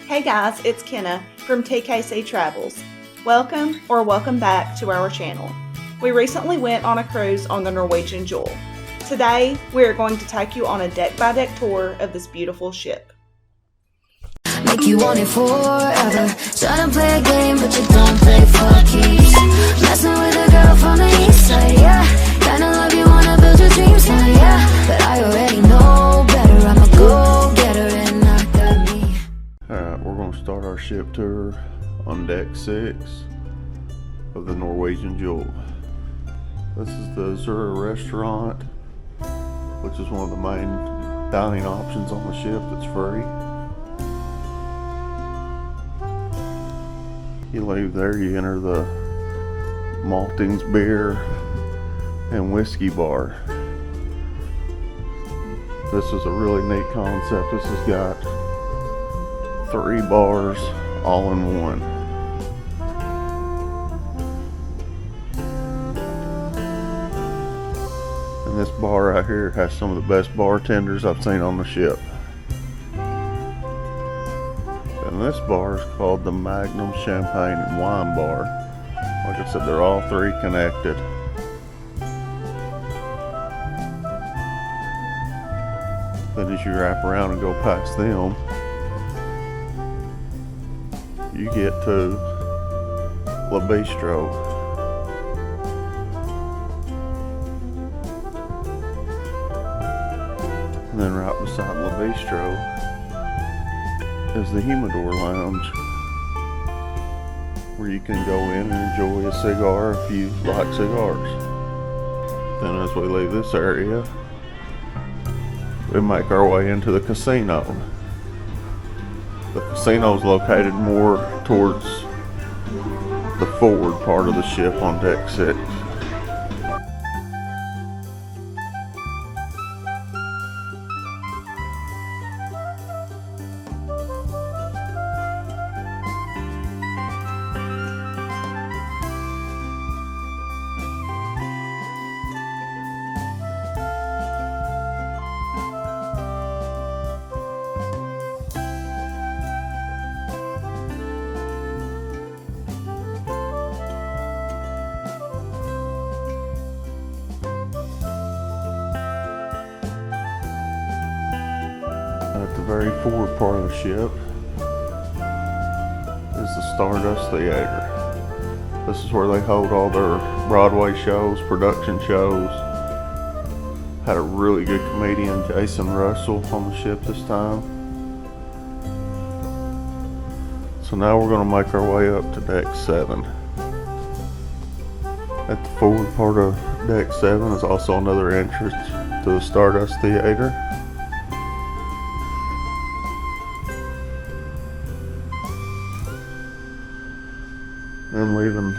Hey guys, it's Kenna from TKC Travels. Welcome back to our channel. We recently went on a cruise on the Norwegian Jewel. Today, we are going to take you on a deck-by-deck tour of this beautiful ship. Make you want it forever. Tryna play a game, but you don't play for keeps. Messing with a girl from the east side, yeah. Kinda love you, wanna build your dreams now, yeah. But I already know better. I'm a go-getter and I got me. Alright, we're going to start our ship tour on deck 6 of the Norwegian Jewel. This is the Zura restaurant, which is one of the main dining options on the ship that's free. You leave there, you enter the Maltings beer and whiskey bar. This is a really neat concept. This has got 3 bars all in one. And this bar right here has some of the best bartenders I've seen on the ship. And this bar is called the Magnum Champagne and Wine Bar. Like I said, they're all 3 connected. Then as you wrap around and go past them, you get to La Bistro. And then right beside La Bistro is the Humidor Lounge, where you can go in and enjoy a cigar if you like cigars. Then as we leave this area, we make our way into the casino. The casino is located more towards the forward part of the ship on deck 6. At the very forward part of the ship is the Stardust Theater. This is where they hold all their Broadway shows, production shows. Had a really good comedian, Jason Russell, on the ship this time. So now we're going to make our way up to deck 7. At the forward part of deck 7 is also another entrance to the Stardust Theater. And leaving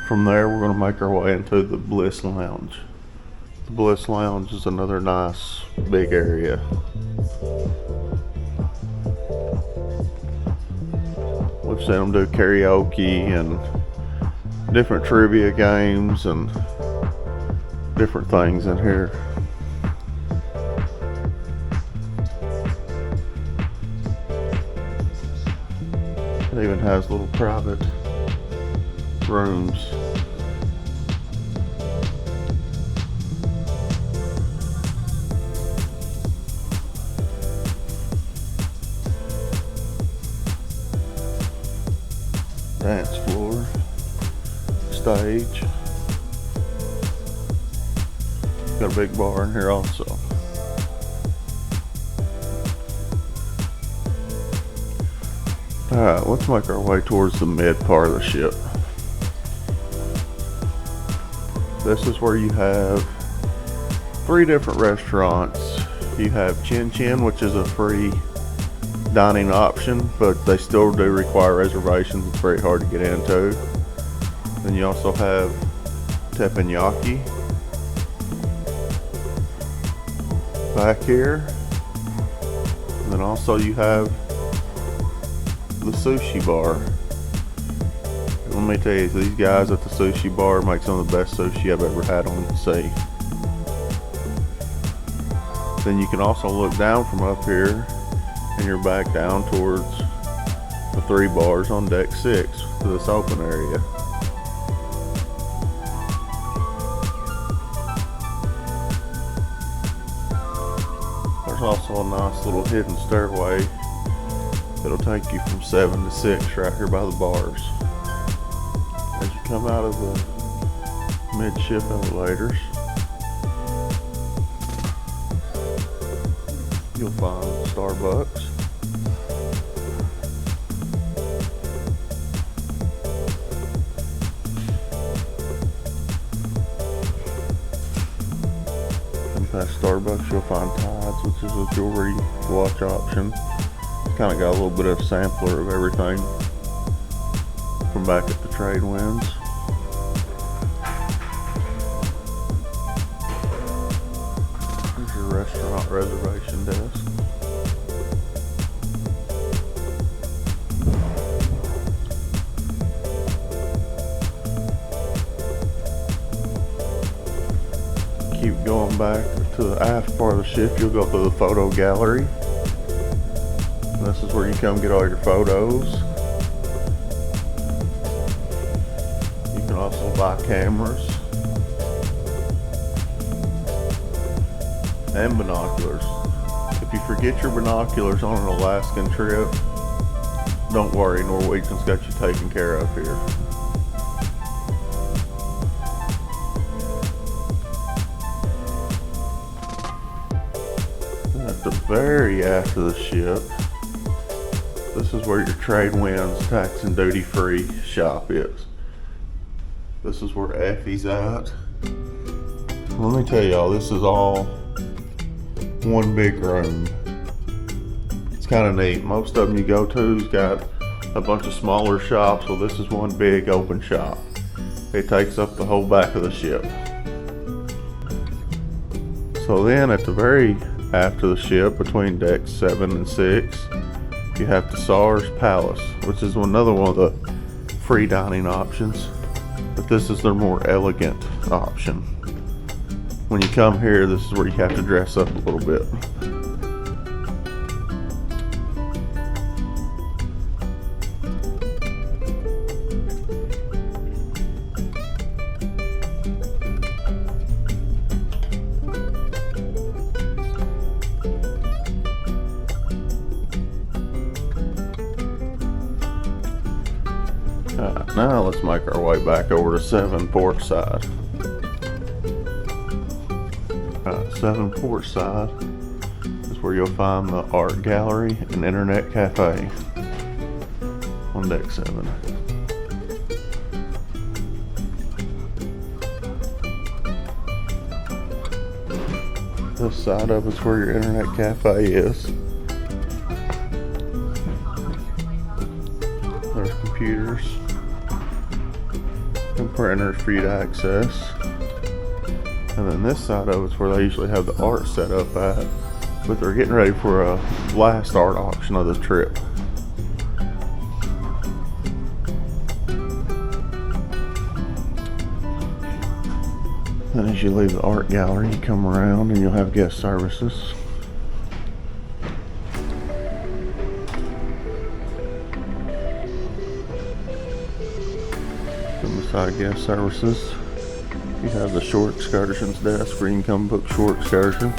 from there, we're going to make our way into the Bliss Lounge. The Bliss Lounge is another nice big area. We've seen them do karaoke and different trivia games and different things in here. It even has little private rooms. Dance floor, stage. Got a big bar in here also. Alright, let's make our way towards the mid part of the ship. This is where you have 3 different restaurants. You have Chin Chin, which is a free dining option, but they still do require reservations. It's very hard to get into. Then you also have Teppanyaki back here. And then also you have the sushi bar. Let me tell you, these guys at the sushi bar make some of the best sushi I've ever had on the sea. Then you can also look down from up here and you're back down towards the 3 bars on deck 6 to this open area. There's also a nice little hidden stairway that'll take you from 7 to 6 right here by the bars. As you come out of the midship elevators, you'll find Starbucks. And past Starbucks, you'll find Tides, which is a jewelry watch option. Kind of got a little bit of a sampler of everything from back at the trade winds. Here's your restaurant reservation desk. Keep going back to the aft part of the ship, you'll go to the photo gallery. This is where you come get all your photos. You can also buy cameras and binoculars. If you forget your binoculars on an Alaskan trip, don't worry, Norwegian's got you taken care of here. And at the very aft of the ship, this is where your trade winds tax and duty free shop is. This is where Effie's at. Let me tell y'all, this is all one big room. It's kind of neat. Most of them you go to's got a bunch of smaller shops. Well, this is one big open shop. It takes up the whole back of the ship. So then at the very aft of the ship, between decks 7 and 6, you have the Tsar's Palace, which is another one of the free dining options, but this is their more elegant option. When you come here, this is where you have to dress up a little bit. Alright, now let's make our way back over to 7 port side. Alright, 7 port side is where you'll find the art gallery and internet cafe on deck 7. This side of it's where your internet cafe is. There's computers and printers for you to access. And then this side of it's where they usually have the art set up at, but they're getting ready for a last art auction of the trip. Then as you leave the art gallery, you come around and you'll have guest services. Beside guest services, you have the shore excursions desk where you can come book shore excursions.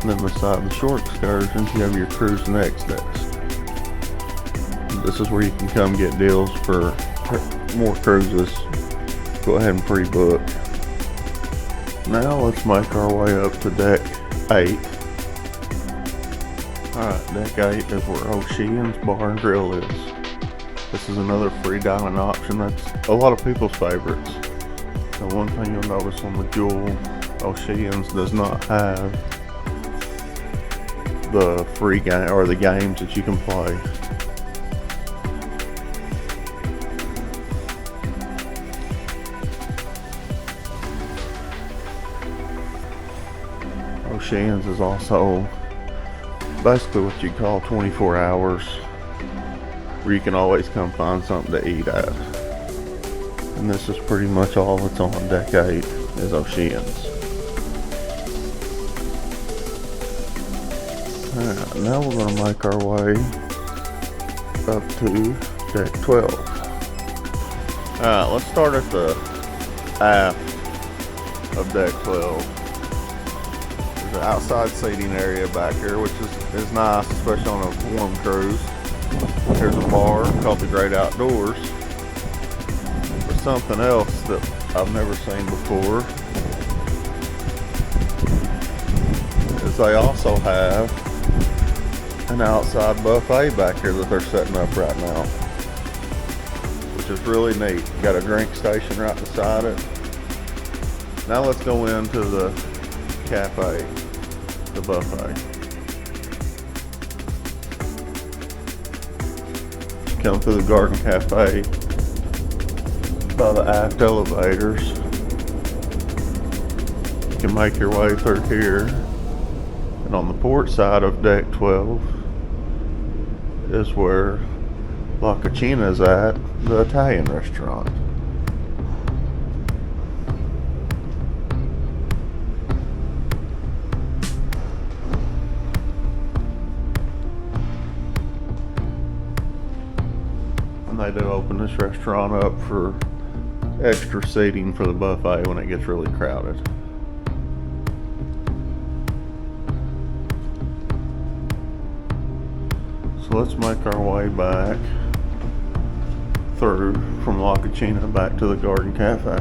And then beside the shore excursions, you have your cruise next desk. And this is where you can come get deals for more cruises. Go ahead and pre-book. Now let's make our way up to deck 8. Alright, deck 8 is where O'Shea's Bar and Grill is. This is another free dining option that's a lot of people's favorites. And one thing you'll notice on the Jewel, O'Shea's does not have the free game or the games that you can play. O'Shea's is also basically what you call 24 hours, where you can always come find something to eat at. And this is pretty much all that's on deck 8 is O'Shea's. Alright. Now we're going to make our way up to deck 12. Alright, let's start at the aft of deck 12. There's an outside seating area back here, which is nice, especially on a warm cruise. Here's a bar called the Great Outdoors. There's something else that I've never seen before, is they also have an outside buffet back here that they're setting up right now, which is really neat. Got a drink station right beside it. Now let's go into the cafe, the buffet. Come through the Garden Cafe by the aft elevators. You can make your way through here, and on the port side of deck 12 is where La Cucina is at, the Italian restaurant. And they do open this restaurant up for extra seating for the buffet when it gets really crowded. So let's make our way back through from La Cucina back to the Garden Cafe.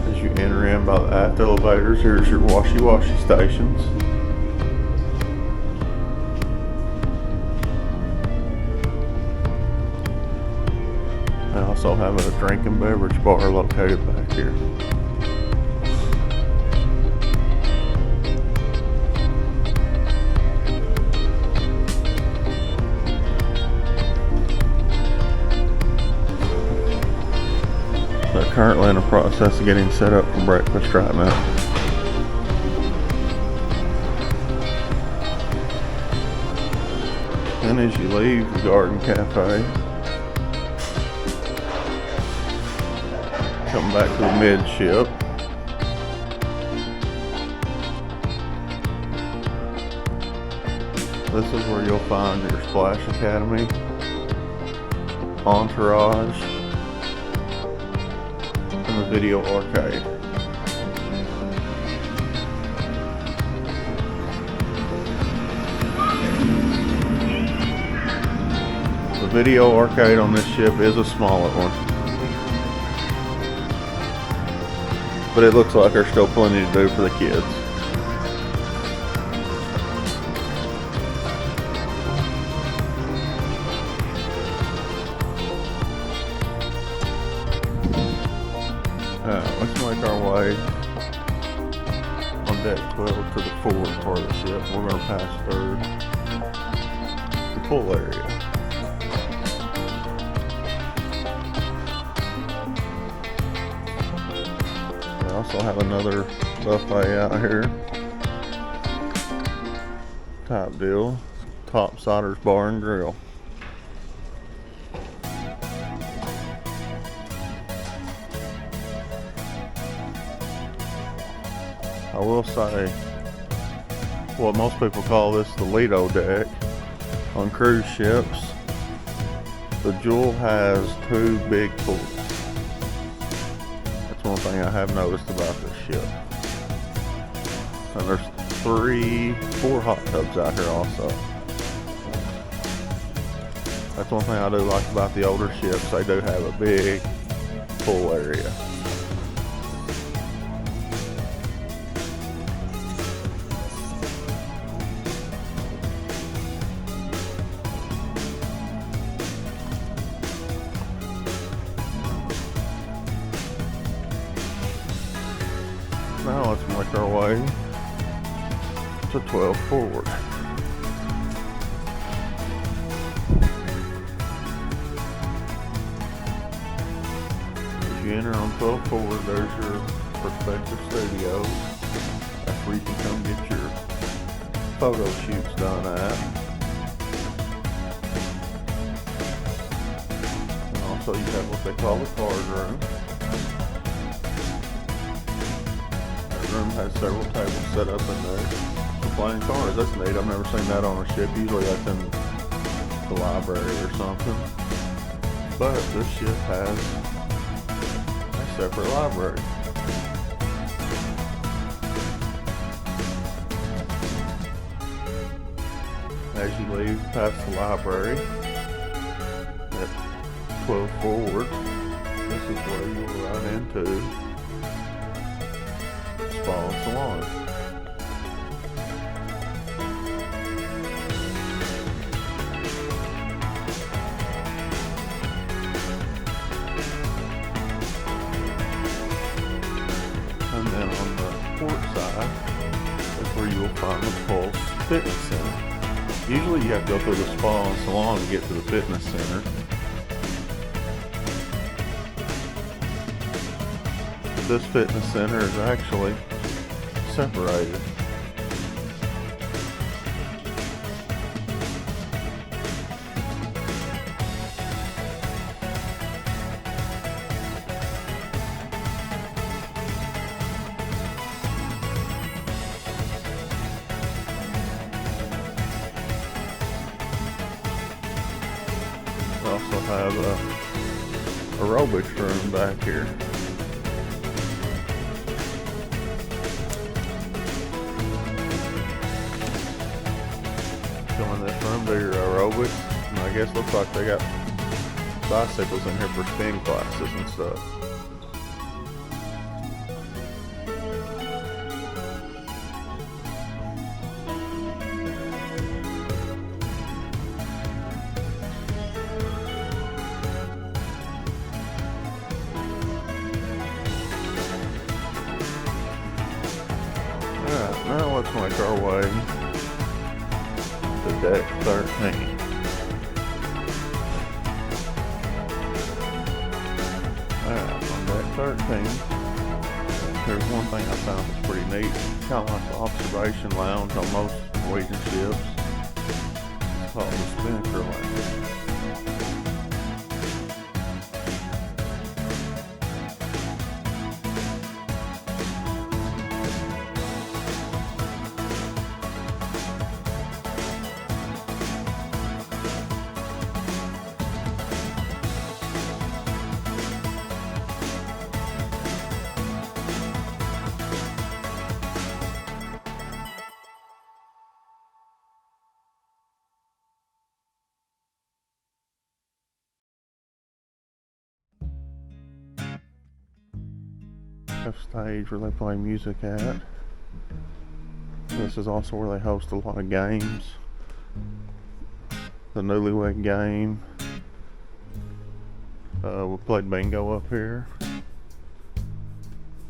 As you enter in by the aft elevators, here's your washy-washy stations. I also have a drink and beverage bar located back here. They're currently in the process of getting set up for breakfast right now. And as you leave the Garden Cafe, come back to the midship. This is where you'll find your Splash Academy, Entourage, and the video arcade. The video arcade on this ship is a smaller one, but it looks like there's still plenty to do for the kids. Let's make our way on deck 12 to the forward part of the ship. We're going to pass through the pool area. We also have another buffet out here type deal. Topsiders Bar and Grill. I will say, what most people call this the Lido deck on cruise ships, the Jewel has two big pools. That's one thing I have noticed about this ship. And there's 4 hot tubs out here also. That's one thing I do like about the older ships, they do have a big pool area. Now let's make our way to 12 forward. As you enter on 12 forward, there's your perspective studios. That's where you can come get your photo shoots done at. And So you have what they call the card room. That room has several tables set up in there for playing cards. That's neat. I've never seen that on a ship. Usually that's in the library or something. But this ship has a separate library. As you leave past the library at 12 forward, this is where you will run into Spa and Salon. And then on the port side is where you will find the Pulse Fitness Center. Usually you have to go through the Spa and Salon to get to the fitness center. But this fitness center is actually separated. We also have a aerobics room back here. Come in this room, do your aerobics, and I guess looks like they got bicycles in here for spin classes and stuff. Alright, now let's make our way to deck 13. Alright, on deck 13, there's one thing I found that's pretty neat. Kind of like the observation lounge on most Norwegian ships. It's called the Spinnaker Lounge. Have stage where they play music at. This is also where they host a lot of games. The Newlywed Game. We played bingo up here.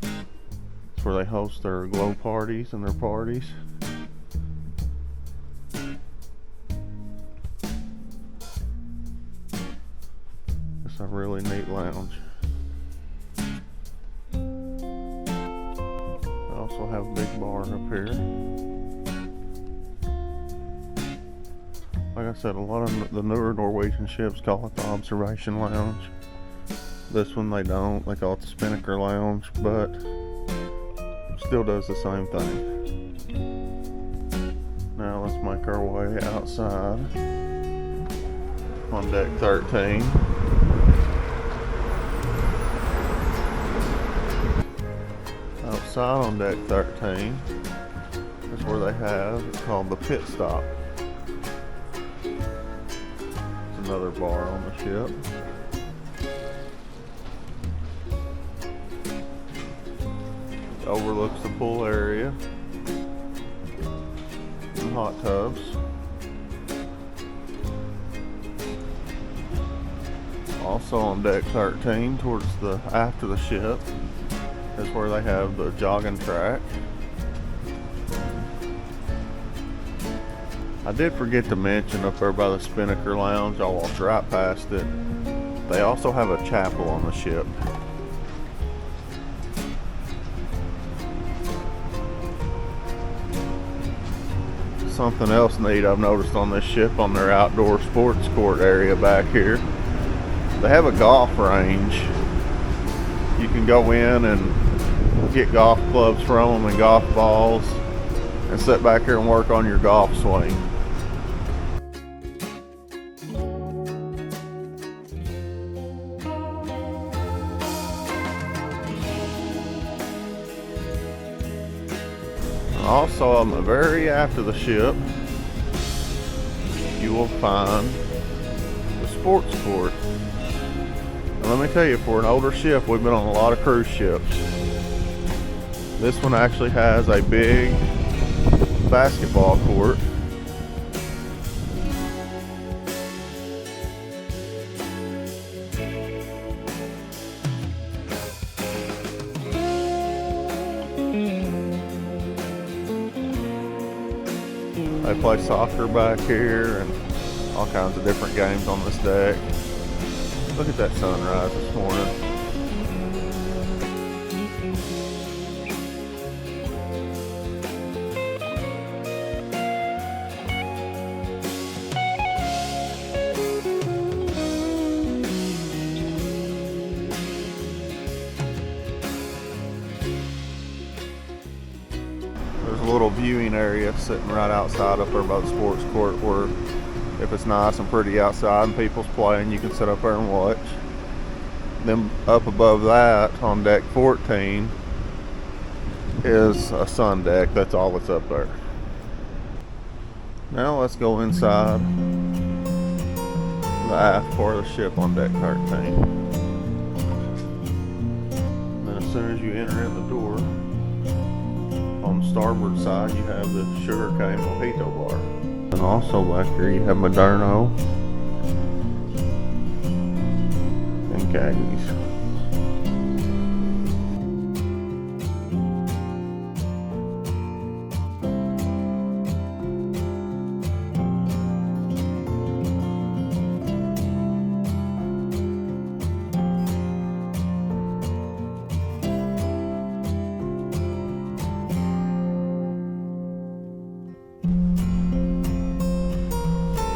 It's where they host their glow parties and their parties. It's a really neat lounge. Also have a big bar up here. Like I said, a lot of the newer Norwegian ships call it the Observation Lounge. This one they don't. They call it the Spinnaker Lounge, but still does the same thing. Now let's make our way outside on deck 13. Outside on deck 13 is where they have, it's called the Pit Stop. It's another bar on the ship. It overlooks the pool area and hot tubs. Also on deck 13, towards the aft of the ship, is where they have the jogging track. I did forget to mention up there by the Spinnaker Lounge, I walked right past it. They also have a chapel on the ship. Something else neat I've noticed on this ship, on their outdoor sports court area back here, They have a golf range. You can go in and get golf clubs from them and golf balls and sit back here and work on your golf swing. Also, on the very aft of the ship, you will find the sports court. And let me tell you, for an older ship, we've been on a lot of cruise ships. This one actually has a big basketball court. They play soccer back here and all kinds of different games on this deck. Look at that sunrise this morning. There's a little viewing area sitting right outside up there by the sports court where if it's nice and pretty outside and people's playing, you can sit up there and watch. Then up above that on deck 14 is a sun deck. That's all that's up there. Now let's go inside the aft part of the ship on deck 13. Then as soon as you enter in the door, on the starboard side you have the sugarcane mojito bar. And also back here you have Moderno and Gaggies.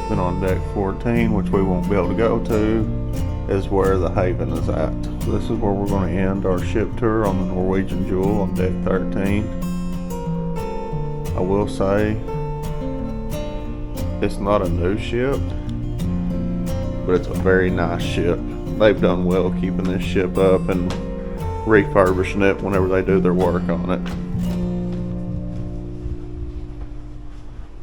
Then on deck 14, which we won't be able to go to, is where the haven is at. So this is where we're going to end our ship tour on the Norwegian Jewel on deck 13. I will say, it's not a new ship, but it's a very nice ship. They've done well keeping this ship up and refurbishing it whenever they do their work on it.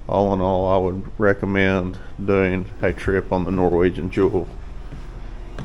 All in all, I would recommend doing a trip on the Norwegian Jewel.